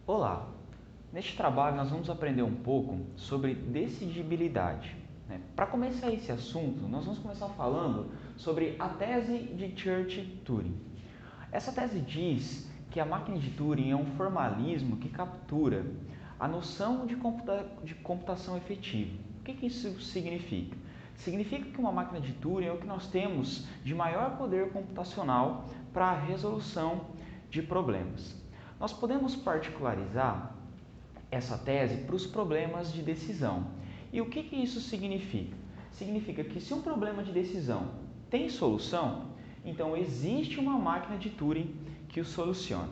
Olá! Neste trabalho nós vamos aprender um pouco sobre decidibilidade. Para começar esse assunto, nós vamos começar falando sobre a tese de Church-Turing. Essa tese diz que a máquina de Turing é um formalismo que captura a noção de computação efetiva. O que isso significa? Significa que uma máquina de Turing é o que nós temos de maior poder computacional para a resolução de problemas. Nós podemos particularizar essa tese para os problemas de decisão. E o que isso significa? Significa que se um problema de decisão tem solução, então existe uma máquina de Turing que o soluciona.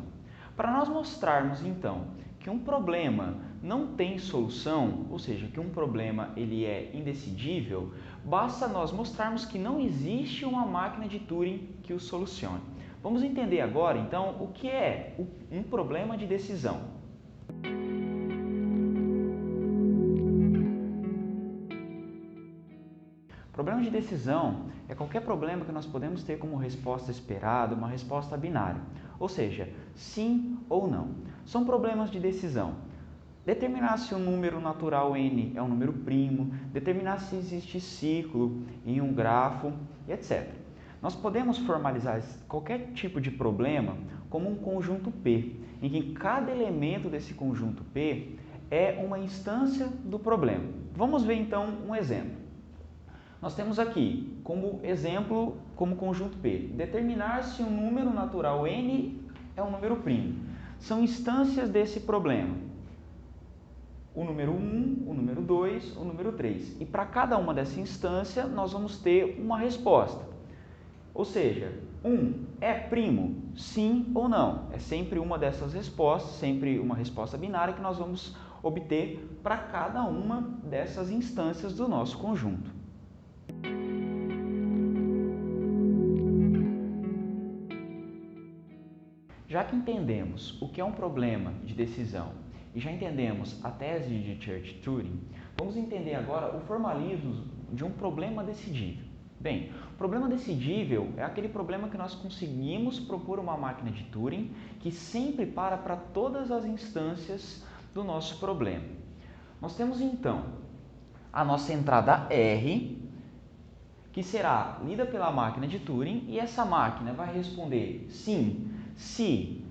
Para nós mostrarmos então que um problema não tem solução, ou seja, que um problema ele é indecidível, basta nós mostrarmos que não existe uma máquina de Turing que o solucione. Vamos entender agora então o que é um problema de decisão. Problema de decisão é qualquer problema que nós podemos ter como resposta esperada, uma resposta binária, ou seja, sim ou não. São problemas de decisão. Determinar se um número natural n é um número primo, determinar se existe ciclo em um grafo, etc. Nós podemos formalizar qualquer tipo de problema como um conjunto P, em que cada elemento desse conjunto P é uma instância do problema. Vamos ver então um exemplo. Nós temos aqui, como exemplo, como conjunto P, determinar se um número natural n é um número primo. São instâncias desse problema. O número 1, o número 2, o número 3. E para cada uma dessa instância, nós vamos ter uma resposta. Ou seja, 1 é primo? Sim ou não? É sempre uma dessas respostas, sempre uma resposta binária que nós vamos obter para cada uma dessas instâncias do nosso conjunto. Já que entendemos o que é um problema de decisão e já entendemos a tese de Church-Turing, vamos entender agora o formalismo de um problema decidível. Bem, o problema decidível é aquele problema que nós conseguimos propor uma máquina de Turing que sempre para todas as instâncias do nosso problema. Nós temos então a nossa entrada R, que será lida pela máquina de Turing, e essa máquina vai responder sim se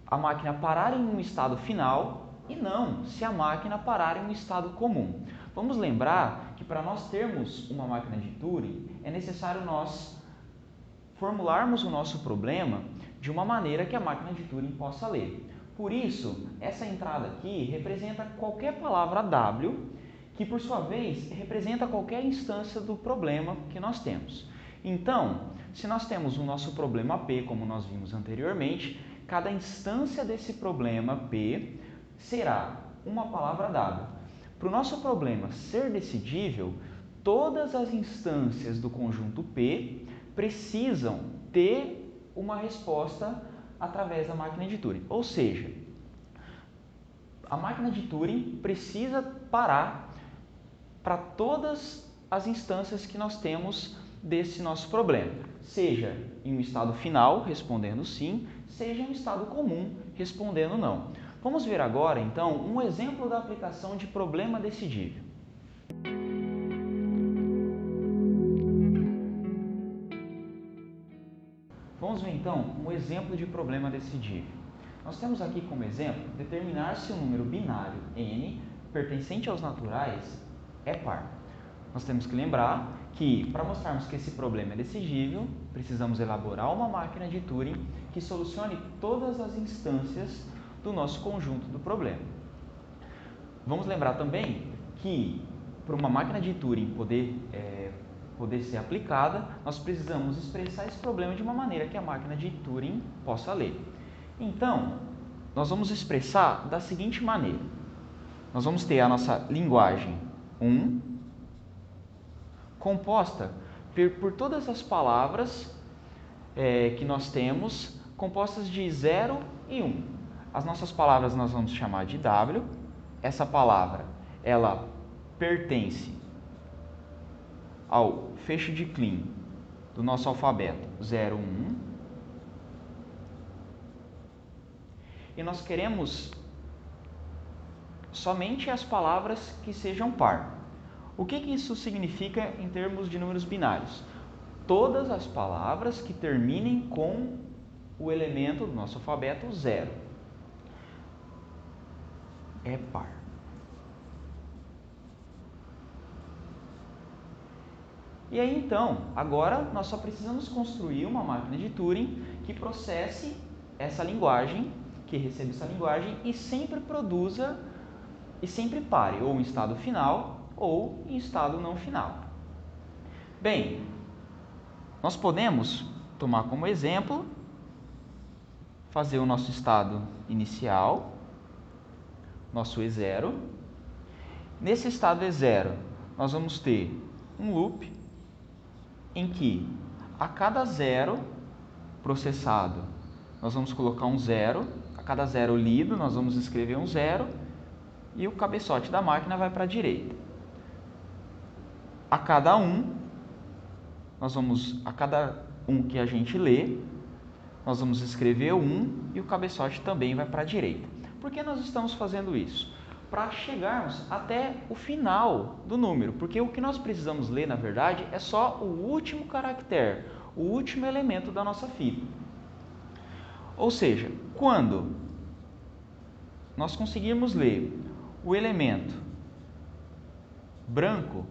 a máquina parar em um estado final e não se a máquina parar em um estado comum. Vamos lembrar que para nós termos uma máquina de Turing é necessário nós formularmos o nosso problema de uma maneira que a máquina de Turing possa ler. Por isso, essa entrada aqui representa qualquer palavra W, que por sua vez representa qualquer instância do problema que nós temos. Então, se nós temos o nosso problema P, como nós vimos anteriormente, cada instância desse problema P será uma palavra W. Para o nosso problema ser decidível, todas as instâncias do conjunto P precisam ter uma resposta através da máquina de Turing. Ou seja, a máquina de Turing precisa parar para todas as instâncias que nós temos desse nosso problema, seja em um estado final, respondendo sim, seja em um estado comum, respondendo não. Vamos ver agora, então, um exemplo da aplicação de problema decidível. Vamos ver, então, um exemplo de problema decidível. Nós temos aqui como exemplo determinar se o número binário n pertencente aos naturais é par. Nós temos que lembrar que, para mostrarmos que esse problema é decidível, precisamos elaborar uma máquina de Turing que solucione todas as instâncias do nosso conjunto do problema. Vamos lembrar também que, para uma máquina de Turing poder ser aplicada, nós precisamos expressar esse problema de uma maneira que a máquina de Turing possa ler. Então, nós vamos expressar da seguinte maneira. Nós vamos ter a nossa linguagem 1, composta por todas as palavras que nós temos, compostas de 0 e 1. As nossas palavras nós vamos chamar de W. Essa palavra, ela pertence ao fecho de Kleene do nosso alfabeto 0, 1. E nós queremos somente as palavras que sejam par. O que isso significa em termos de números binários? Todas as palavras que terminem com o elemento do nosso alfabeto 0. É par. E aí então, agora nós só precisamos construir uma máquina de Turing que processe essa linguagem, que receba essa linguagem e sempre produza e sempre pare, ou em estado final ou em estado não final. Bem, nós podemos tomar como exemplo, fazer o nosso estado inicial, nosso E0. Nesse estado E0, nós vamos ter um loop em que a cada zero processado, nós vamos colocar um zero, a cada zero lido, nós vamos escrever um zero e o cabeçote da máquina vai para a direita. A cada um que a gente lê, nós vamos escrever 1 e o cabeçote também vai para a direita. Por que nós estamos fazendo isso? Para chegarmos até o final do número, porque o que nós precisamos ler, na verdade, é só o último caractere, o último elemento da nossa fita. Ou seja, quando nós conseguirmos ler o elemento branco,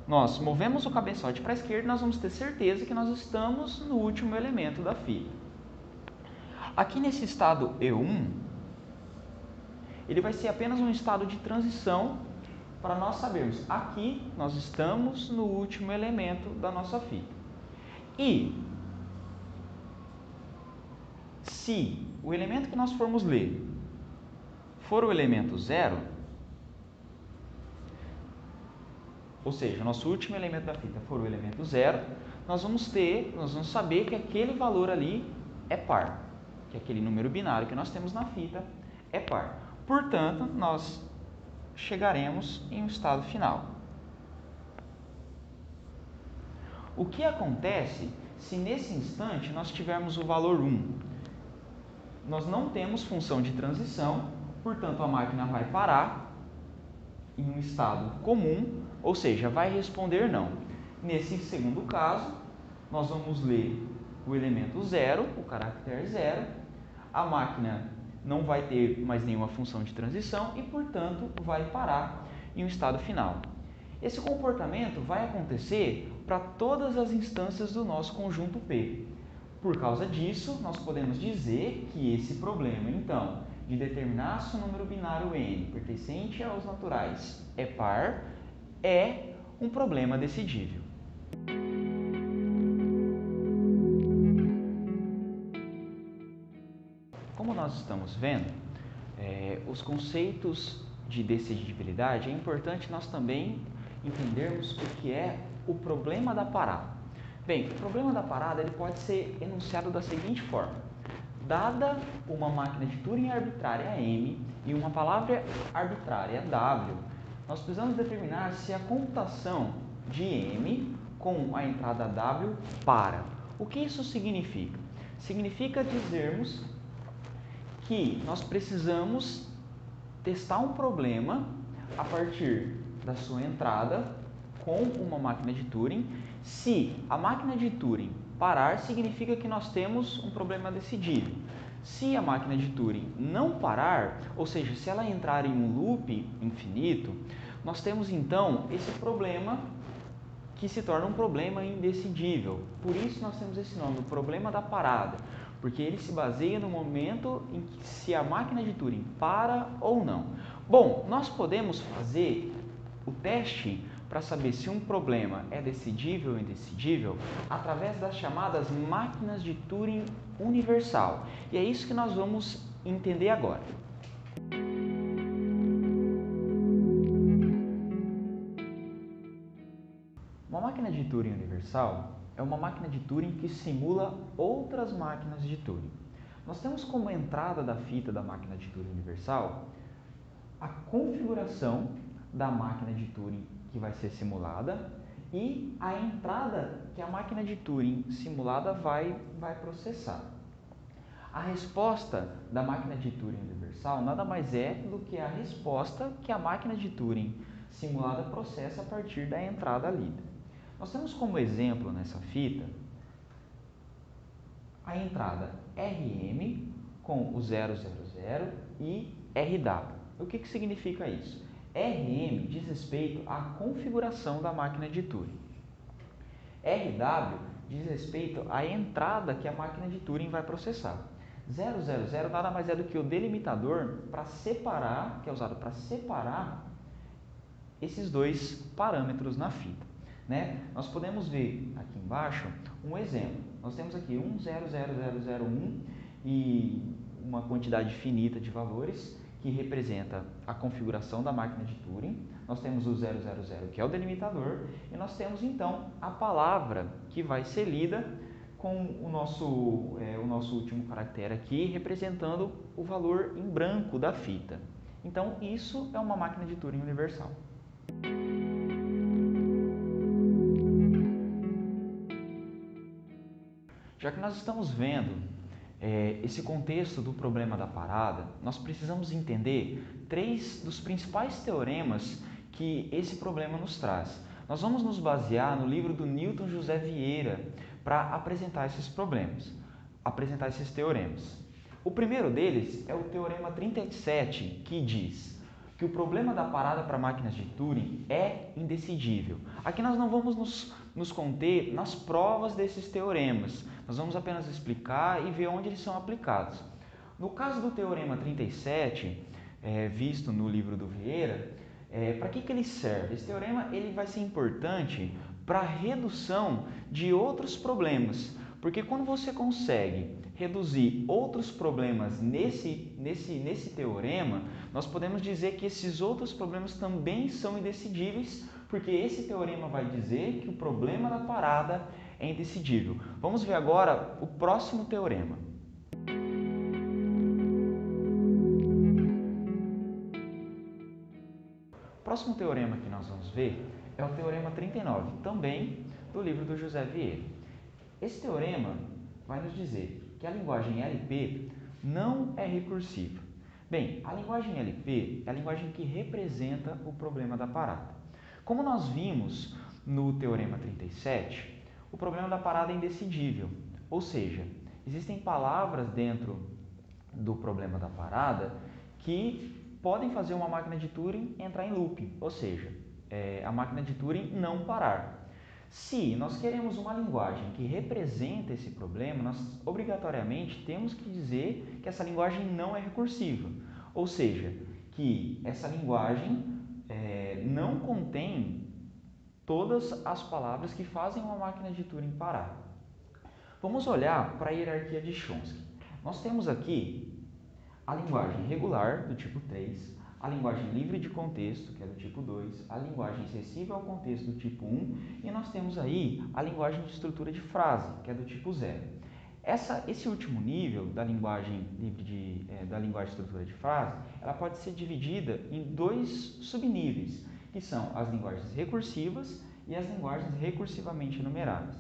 nós movemos o cabeçote para a esquerda e nós vamos ter certeza que nós estamos no último elemento da fita. Aqui nesse estado E1, ele vai ser apenas um estado de transição para nós sabermos, aqui nós estamos no último elemento da nossa fita. E se o elemento que nós formos ler for o elemento 0, ou seja, o nosso último elemento da fita for o elemento 0, nós vamos saber que aquele valor ali é par, que aquele número binário que nós temos na fita é par. Portanto, nós chegaremos em um estado final. O que acontece se nesse instante nós tivermos o valor 1? Nós não temos função de transição, portanto a máquina vai parar em um estado comum, ou seja, vai responder não. Nesse segundo caso, nós vamos ler o elemento 0, o caractere 0, a máquina não vai ter mais nenhuma função de transição e, portanto, vai parar em um estado final. Esse comportamento vai acontecer para todas as instâncias do nosso conjunto P. Por causa disso, nós podemos dizer que esse problema, então, de determinar se o número binário n pertencente aos naturais é par, é um problema decidível. Como nós estamos vendo, os conceitos de decidibilidade, é importante nós também entendermos o que é o problema da parada. Bem, o problema da parada ele pode ser enunciado da seguinte forma. Dada uma máquina de Turing arbitrária M e uma palavra arbitrária W, nós precisamos determinar se a computação de M com a entrada W para. O que isso significa? Significa dizermos que nós precisamos testar um problema a partir da sua entrada com uma máquina de Turing. Se a máquina de Turing parar, significa que nós temos um problema decidível. Se a máquina de Turing não parar, ou seja, se ela entrar em um loop infinito, nós temos então esse problema que se torna um problema indecidível. Por isso nós temos esse nome, o problema da parada, porque ele se baseia no momento em que se a máquina de Turing para ou não. Bom, nós podemos fazer o teste para saber se um problema é decidível ou indecidível através das chamadas máquinas de Turing universal. E é isso que nós vamos entender agora. Uma máquina de Turing universal é uma máquina de Turing que simula outras máquinas de Turing. Nós temos como entrada da fita da máquina de Turing universal a configuração da máquina de Turing que vai ser simulada e a entrada que a máquina de Turing simulada vai processar. A resposta da máquina de Turing universal nada mais é do que a resposta que a máquina de Turing simulada processa a partir da entrada lida. Nós temos como exemplo nessa fita a entrada RM com o 000 e RW. O que significa isso? RM diz respeito à configuração da máquina de Turing. RW diz respeito à entrada que a máquina de Turing vai processar. 000 nada mais é do que o delimitador para separar, que é usado para separar esses dois parâmetros na fita. Né? Nós podemos ver aqui embaixo um exemplo. Nós temos aqui 100001 e uma quantidade finita de valores que representa a configuração da máquina de Turing. Nós temos o 000, que é o delimitador, e nós temos então a palavra que vai ser lida com o nosso último caractere aqui, representando o valor em branco da fita. Então, isso é uma máquina de Turing universal. Já que nós estamos vendo esse contexto do problema da parada, nós precisamos entender 3 dos principais teoremas que esse problema nos traz. Nós vamos nos basear no livro do Newton José Vieira para apresentar esses problemas, apresentar esses teoremas. O primeiro deles é o teorema 37, que diz que o problema da parada para máquinas de Turing é indecidível. Aqui nós não vamos nos conter nas provas desses teoremas, nós vamos apenas explicar e ver onde eles são aplicados. No caso do teorema 37, visto no livro do Vieira, para que ele serve? Esse teorema ele vai ser importante para a redução de outros problemas, porque quando você consegue reduzir outros problemas nesse teorema, nós podemos dizer que esses outros problemas também são indecidíveis, porque esse teorema vai dizer que o problema da parada é indecidível. Vamos ver agora o próximo teorema. O próximo teorema que nós vamos ver é o teorema 39, também do livro do José Vieira. Esse teorema vai nos dizer que a linguagem LP não é recursiva. Bem, a linguagem LP é a linguagem que representa o problema da parada. Como nós vimos no teorema 37, o problema da parada é indecidível, ou seja, existem palavras dentro do problema da parada que podem fazer uma máquina de Turing entrar em looping, ou seja, a máquina de Turing não parar. Se nós queremos uma linguagem que representa esse problema, nós obrigatoriamente temos que dizer que essa linguagem não é recursiva, ou seja, que essa linguagem não contém todas as palavras que fazem uma máquina de Turing parar. Vamos olhar para a hierarquia de Chomsky. Nós temos aqui a linguagem regular, do tipo 3, a linguagem livre de contexto, que é do tipo 2, a linguagem acessível ao contexto, do tipo 1, e nós temos aí a linguagem de estrutura de frase, que é do tipo 0. Esse último nível da linguagem de estrutura de frase, ela pode ser dividida em 2 subníveis, que são as linguagens recursivas e as linguagens recursivamente enumeráveis.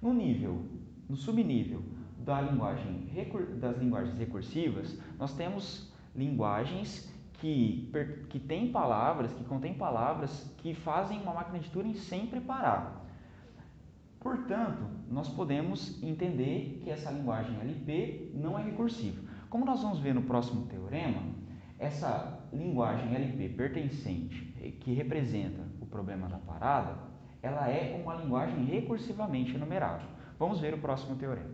No subnível das linguagens recursivas, nós temos linguagens que contêm palavras que fazem uma máquina de Turing sempre parar. Portanto, nós podemos entender que essa linguagem LP não é recursiva. Como nós vamos ver no próximo teorema, essa linguagem LP pertencente, que representa o problema da parada, ela é uma linguagem recursivamente enumerável. Vamos ver o próximo teorema.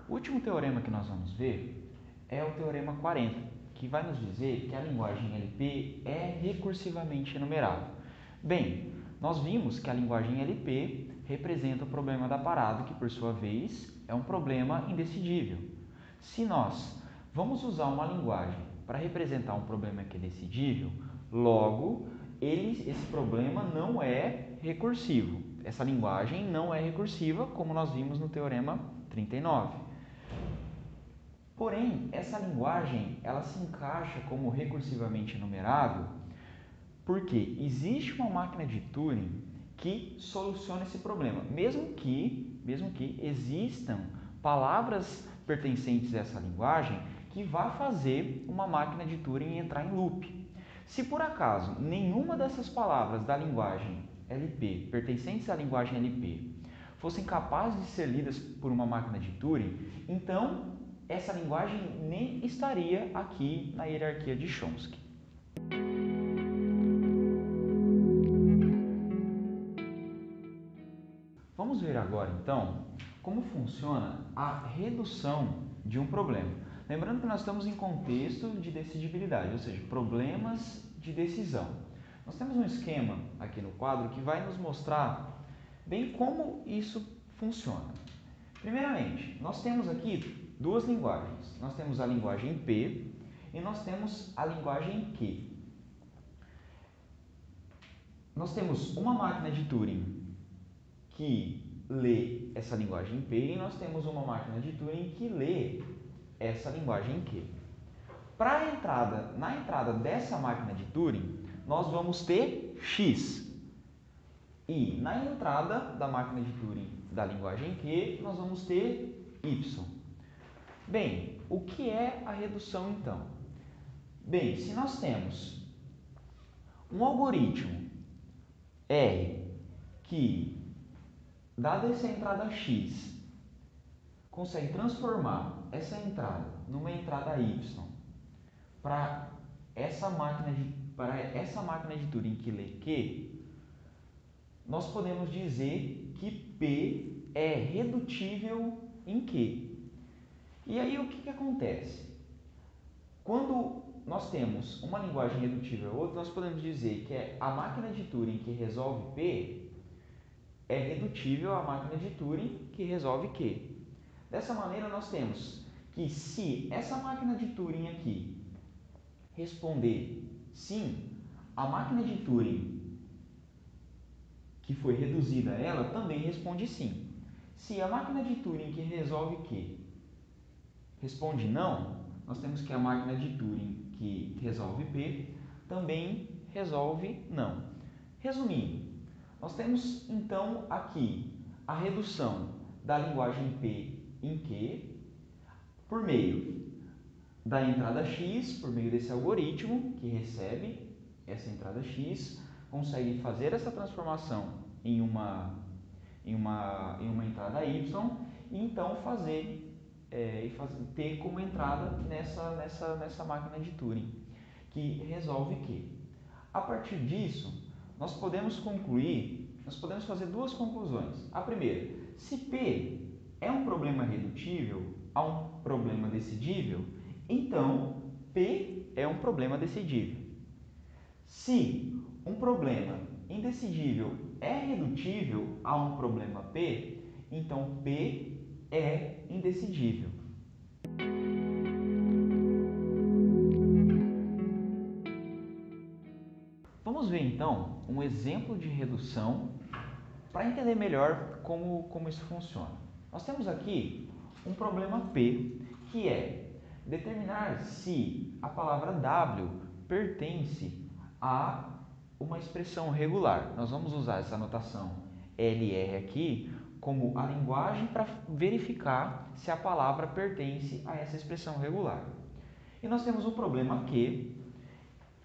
O último teorema que nós vamos ver é o teorema 40, que vai nos dizer que a linguagem LP é recursivamente enumerável. Bem, nós vimos que a linguagem LP representa o problema da parada, que por sua vez é um problema indecidível. Se nós vamos usar uma linguagem para representar um problema que é decidível, logo esse problema não é recursivo. Essa linguagem não é recursiva, como nós vimos no teorema 39. Porém, essa linguagem ela se encaixa como recursivamente enumerável porque existe uma máquina de Turing que soluciona esse problema, mesmo que existam palavras pertencentes a essa linguagem que vá fazer uma máquina de Turing entrar em loop. Se por acaso nenhuma dessas palavras da linguagem LP, pertencentes à linguagem LP, fossem capazes de ser lidas por uma máquina de Turing, então essa linguagem nem estaria aqui na hierarquia de Chomsky. Vamos ver agora, então, como funciona a redução de um problema. Lembrando que nós estamos em contexto de decidibilidade, ou seja, problemas de decisão. Nós temos um esquema aqui no quadro que vai nos mostrar bem como isso funciona. Primeiramente, nós temos aqui duas linguagens. Nós temos a linguagem P e nós temos a linguagem Q. Nós temos uma máquina de Turing que lê essa linguagem P e nós temos uma máquina de Turing que lê essa linguagem Q. Na entrada dessa máquina de Turing, nós vamos ter X. E na entrada da máquina de Turing da linguagem Q, nós vamos ter Y. Bem, o que é a redução então? Bem, se nós temos um algoritmo R que, dada essa entrada X, consegue transformar essa entrada numa entrada Y para essa máquina de Turing que lê Q, nós podemos dizer que P é redutível em Q. E aí o que acontece? Quando nós temos uma linguagem redutível a outra, nós podemos dizer que a máquina de Turing que resolve P é redutível à máquina de Turing que resolve Q. Dessa maneira, nós temos que se essa máquina de Turing aqui responder sim, a máquina de Turing que foi reduzida a ela também responde sim. Se a máquina de Turing que resolve Q responde não, nós temos que a máquina de Turing que resolve P também resolve não. Resumindo, nós temos então aqui a redução da linguagem P em Q por meio da entrada X, por meio desse algoritmo que recebe essa entrada X, consegue fazer essa transformação em uma entrada Y e então ter como entrada nessa máquina de Turing que resolve Q. A partir disso, nós podemos fazer duas conclusões. A primeira, se P é um problema redutível a um problema decidível, então P é um problema decidível. Se um problema indecidível é redutível a um problema P, então P é indecidível. Vamos ver então um exemplo de redução para entender melhor como isso funciona. Nós temos aqui um problema P, que é determinar se a palavra W pertence a uma expressão regular. Nós vamos usar essa notação LR aqui como a linguagem para verificar se a palavra pertence a essa expressão regular. E nós temos um problema Q,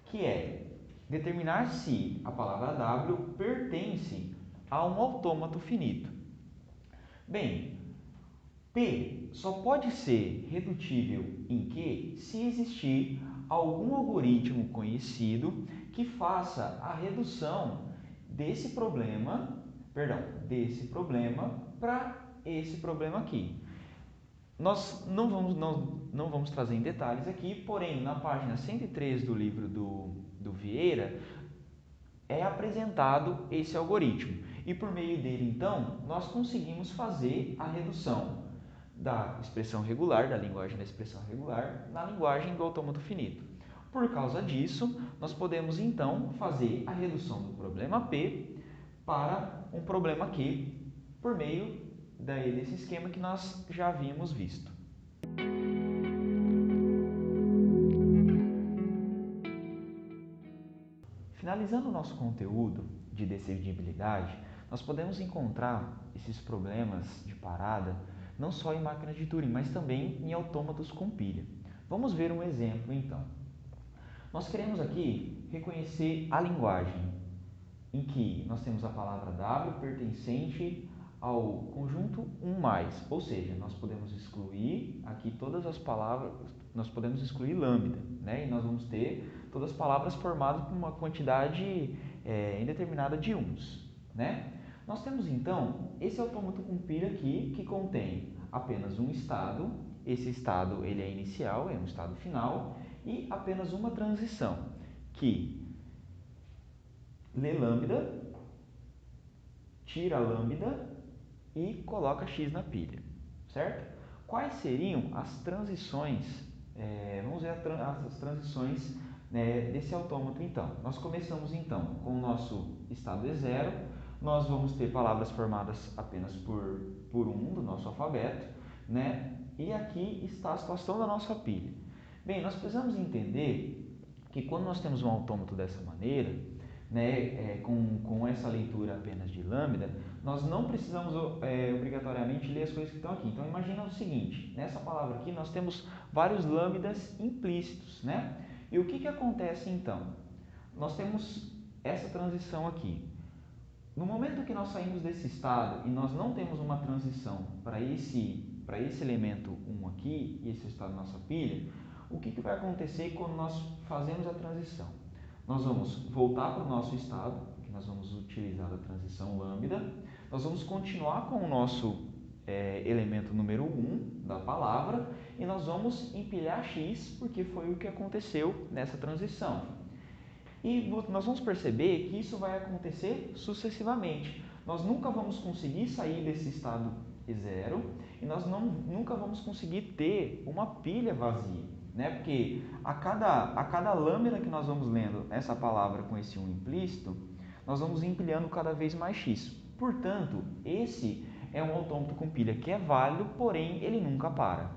que é determinar se a palavra W pertence a um autômato finito. Bem, P só pode ser redutível em Q se existir algum algoritmo conhecido que faça a redução desse problema para esse problema aqui. Nós não vamos trazer em detalhes aqui, porém, na página 103 do livro do Vieira, é apresentado esse algoritmo. E por meio dele, então, nós conseguimos fazer a redução da expressão regular, da linguagem da expressão regular, na linguagem do autômato finito. Por causa disso, nós podemos, então, fazer a redução do problema P para um problema Q por meio desse esquema que nós já havíamos visto. Finalizando o nosso conteúdo de decidibilidade, nós podemos encontrar esses problemas de parada não só em máquinas de Turing, mas também em autômatos com pilha. Vamos ver um exemplo então. Nós queremos aqui reconhecer a linguagem, em que nós temos a palavra W pertencente ao conjunto 1+, ou seja, nós podemos excluir aqui todas as palavras, nós podemos excluir lambda, né? E nós vamos ter todas as palavras formadas por uma quantidade indeterminada de uns, né? Nós temos então esse autômato com pilha aqui que contém apenas um estado, esse estado ele é inicial, é um estado final, e apenas uma transição, que lê lambda, tira lambda e coloca x na pilha, certo? Quais seriam as transições, vamos ver as transições desse autômato então. Nós começamos então com o nosso estado E0, nós vamos ter palavras formadas apenas por um do nosso alfabeto, né? E aqui está a situação da nossa pilha. Bem, nós precisamos entender que quando nós temos um autômato dessa maneira, né, com essa leitura apenas de lambda, nós não precisamos obrigatoriamente ler as coisas que estão aqui. Então imagina o seguinte, nessa palavra aqui nós temos vários lambdas implícitos, né? E o que acontece então? Nós temos essa transição aqui. No momento que nós saímos desse estado e nós não temos uma transição para esse elemento 1 aqui, e esse é o estado da nossa pilha, o que vai acontecer quando nós fazemos a transição? Nós vamos voltar para o nosso estado, que nós vamos utilizar a transição lambda, nós vamos continuar com o nosso elemento número 1 da palavra e nós vamos empilhar x, porque foi o que aconteceu nessa transição. E nós vamos perceber que isso vai acontecer sucessivamente. Nós nunca vamos conseguir sair desse estado E0 e nós nunca vamos conseguir ter uma pilha vazia, né? Porque a cada lâmina que nós vamos lendo essa palavra com esse 1 implícito, nós vamos empilhando cada vez mais x. Portanto, esse é um autômato com pilha que é válido, porém ele nunca para.